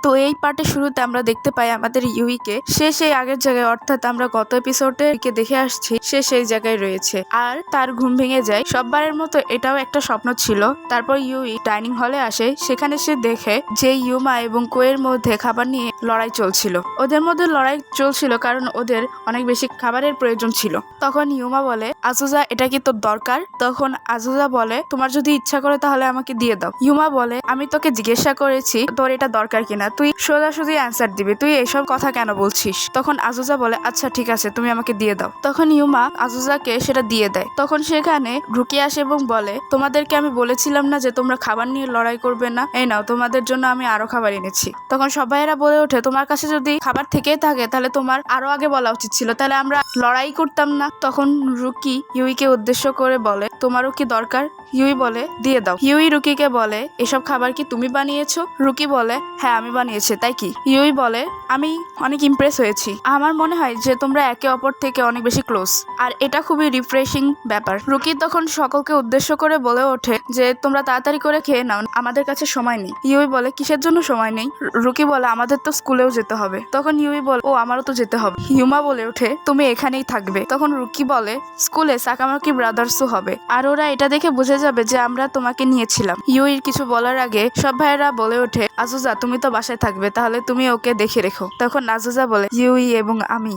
তো এই পার্টের শুরুতে আমরা দেখতে পাই আমাদের ইউইকে সে সেই আগের জায়গায়, অর্থাৎ আমরা গত এপিসোডে দেখে আসছি সে সেই জায়গায় রয়েছে আর তার ঘুম ভেঙে যায়। সববারের মতো এটাও একটা স্বপ্ন ছিল। তারপর ইউই ডাইনিং হলে আসে, সেখানে সে দেখে যে ইউমা এবং কোয়ের মধ্যে খাবার নিয়ে লড়াই চলছিল। ওদের মধ্যে লড়াই চলছিল কারণ ওদের অনেক বেশি খাবারের প্রয়োজন ছিল। তখন ইউমা বলে, আজুজা এটা কি তোর দরকার? তখন আজুজা বলে, তোমার যদি ইচ্ছা করে তাহলে আমাকে দিয়ে দাও। ইউমা বলে, আমি তোকে জিজ্ঞাসা করেছি তোর এটা দরকার কিনা, তুই সোজাসুজি অ্যান্সার দিবি, তুই এসব কথা কেন বলছিস? তখন আজুজা বলে, আচ্ছা ঠিক আছে তুমি আমাকে দিয়ে দাও। তখন ইউমা আজুজাকে সেটা দিয়ে দেয়। তখন সেখানে ঢুকে আসে এবং বলে, তোমাদেরকে আমি বলেছিলাম না যে তোমরা খাবার নিয়ে লড়াই করবে না, এই নাও তোমাদের জন্য আমি আরো খাবার এনেছি। তখন সবাইরা বলে ওঠে, তোমার কাছে যদি খাবার থেকেই থাকে তাহলে তোমার আরো আগে বলা উচিত ছিল, তাহলে আমরা লড়াই করতাম না। তখন রুকি ইউইকে উদ্দেশ্য করে বলে, তোমারও কি দরকার? ইউই বলে, দিয়ে দাও। ইউই রুকিকে বলে, এসব খাবার কি তুমি বানিয়েছো? রুকি বলে, হ্যাঁ আমি বানিয়েছি। তাই কি? ইউই বলে, আমি অনেক ইমপ্রেস হয়েছি, আমার মনে হয় যে তোমরা একে অপর থেকে অনেক বেশি ক্লোজ আর এটা খুবই রিফ্রেশিং ব্যাপার। রুকি তখন সকলকে উদ্দেশ্য করে বলে ওঠে যে তোমরা তাড়াতাড়ি করে খেয়ে নাও, আমাদের কাছে সময় নেই। ইউই বলে, কিসের জন্য সময় নেই? রুকি বলে, আমাদের তো স্কুলেও যেতে হবে। তখন ইউই বলে, ও আমারও তো যেতে হবে। ইউমা বলে ওঠে, তুমি এখানেই থাকবে। তখন রুকি বলে, স্কুলে সাকামাকি ব্রাদার্সও হবে আর ওরা এটা দেখে বুঝে যাবে যে আমরা তোমাকে নিয়েছিলাম। ইউইর কিছু বলার আগে সব ভাইয়েরা বলে ওঠে, আজুজা তুমি তো বাসায় থাকবে, তাহলে তুমি ওকে দেখে রেখো। তখন আজুজা বলে, ইউই এবং আমি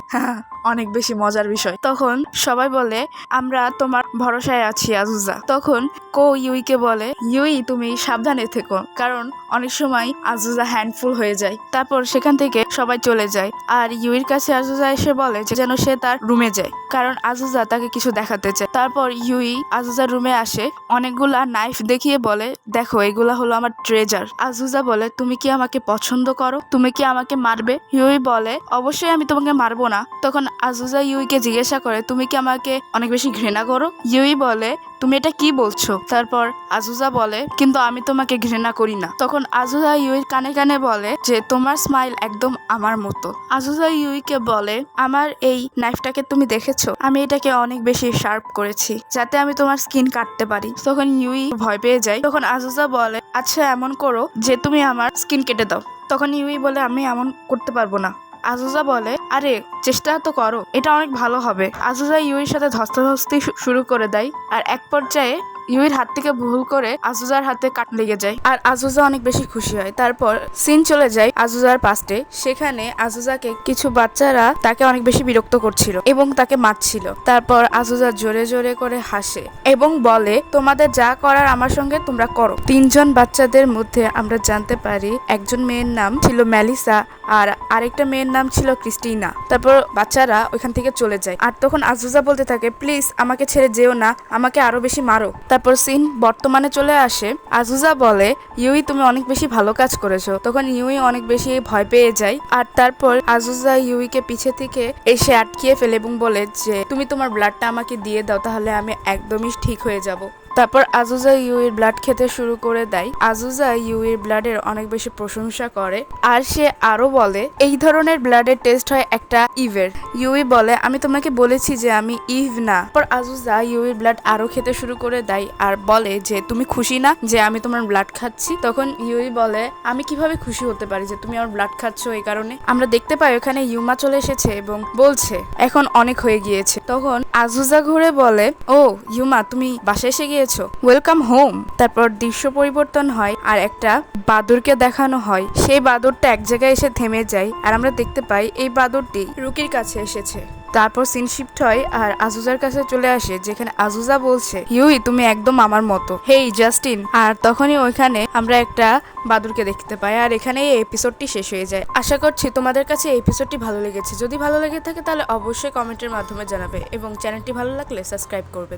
অনেক বেশি মজার বিষয়। তখন সবাই বলে, আমরা তোমার ভরসায় আছি আজুজা। তখন কো ইউইকে বলে, ইউই তুমি সাবধানে থেকো, কারণ অনেক সময় আজুজা হ্যান্ডফুল হয়ে যায়। তারপর সেখান থেকে সবাই চলে যায় আর ইউইর কাছে আজুজা এসে বলে যে যেন সে তার রুমে যায়, কারণ আজুজা তাকে কিছু দেখাতে চায়। তারপর ইউই আজুজার রুমে আসে, অনেকগুলা নাইফ দেখিয়ে বলে, দেখো এগুলা হলো আমার ট্রেজার। আজুজা বলে, তুমি কি আমাকে পছন্দ করো? তুমি কি আমাকে মারবে? ইউই বলে, অবশ্যই আমি তোমাকে মারবো না। তখন আজুজা ইউইকে জিজ্ঞাসা করে, তুমি কি আমাকে অনেক বেশি ঘৃণা করো? ইউই বলে, তুমি এটা কি বলছো? তারপর আজুজা বলে, কিন্তু আমি তোমাকে ঘৃণা করি না। তখন আজুজা ইউইর কানে কানে বলে যে তোমার স্মাইল একদম আমার মতো। আজুজা ইউইকে বলে, আমার এই নাইফটাকে তুমি দেখেছো? আমি এটাকে অনেক বেশি শার্প করেছি যাতে আমি তোমার স্কিন কাটতে পারি। তখন ইউই ভয় পেয়ে যায়। তখন আজুজা বলে, আচ্ছা এমন করো যে তুমি আমার স্কিন কেটে দাও। তখন ইউই বলে, আমি এমন করতে পারবো না। আজুজা বলে, আরে চেষ্টা তো করো, এটা অনেক ভালো হবে। আজুজা ইউইর সাথে ধস্তাধস্তি শুরু করে দেয় আর এক পর্যায়ে ইউইর হাত থেকে ভুল করে আজুজার হাতে কাট লেগে যায় আর আজুজা অনেক বেশি খুশি হয়। তারপর সিন চলে যায় আজুজার পাস্টে। সেখানে আজুজাকে কিছু বাচ্চারা তাকে অনেক বেশি বিরক্ত করছিল এবং তাকে মারছিল। তারপর আজুজা জোরে জোরে করে হাসে এবং বলে, তোমাদের যা করার আমার সঙ্গে তোমরা করো। তিনজন বাচ্চাদের মধ্যে আমরা জানতে পারি একজন মেয়ের নাম ছিল মেলিসা আর আরেকটা মেয়ের নাম ছিল ক্রিস্টিনা। তারপর বাচ্চারা ওইখান থেকে চলে যায় আর তখন আজুজা বলতে থাকে, প্লিজ আমাকে ছেড়ে যেও না, আমাকে আরো বেশি মারো। তারপর সিন বর্তমানে চলে আসে। আজুজা বলে, ইউই তুমি অনেক বেশি ভালো কাজ করেছো। তখন ইউই অনেক বেশি ভয় পেয়ে যায় আর তারপর আজুজা ইউইকে পিছে থেকে এসে আটকিয়ে ফেলে এবং বলে যে তুমি তোমার ব্লাডটা আমাকে দিয়ে দাও, তাহলে আমি একদমই ঠিক হয়ে যাব। তারপর আজুজা ইউইর ব্লাড খেতে শুরু করে দেয়। আজুজা ইউইর ব্লাডের অনেক বেশি প্রশংসা করে আর সে আরো বলে, এই ধরনের ব্লাডের টেস্ট হয় একটা ইভের। ইউই বলে, আমি তোমাকে বলেছি যে আমি ইভ না। তারপর আজুজা ইউইর ব্লাড আরো খেতে শুরু করে দেয় আর বলে যে তুমি খুশি না যে আমি তোমার ব্লাড খাচ্ছি? তখন ইউই বলে, আমি কিভাবে খুশি হতে পারি যে তুমি আমার ব্লাড খাচ্ছ? এই কারণে আমরা দেখতে পাই ওখানে ইউমা চলে এসেছে এবং বলছে এখন অনেক হয়ে গিয়েছে। তখন আজুজা ঘুরে বলে, ও ইউমা তুমি বাসায় এসে গিয়েছো, ওয়েলকাম হোম। তারপর দৃশ্য পরিবর্তন হয় আর একটা বাদুরকে দেখানো হয়। সেই বাদুরটা এক জায়গায় এসে থেমে যায় আর আমরা দেখতে পাই এই বাদুরটি রুকির কাছে এসেছে। তারপর সিন শিফট হয় আর আজুজার কাছে চলে আসে, যেখানে আজুজা বলছে, ইউই তুমি একদম আমার মতো, হেই জাস্টিন। আর তখনই ওইখানে আমরা একটা বাদুরকে দেখতে পাই আর এখানে এই এপিসোডটি শেষ হয়ে যায়। আশা করছি তোমাদের কাছে এই এপিসোডটি ভালো লেগেছে। যদি ভালো লেগে থাকে তাহলে অবশ্যই কমেন্টের মাধ্যমে জানাবে এবং চ্যানেলটি ভালো লাগলে সাবস্ক্রাইব করবে।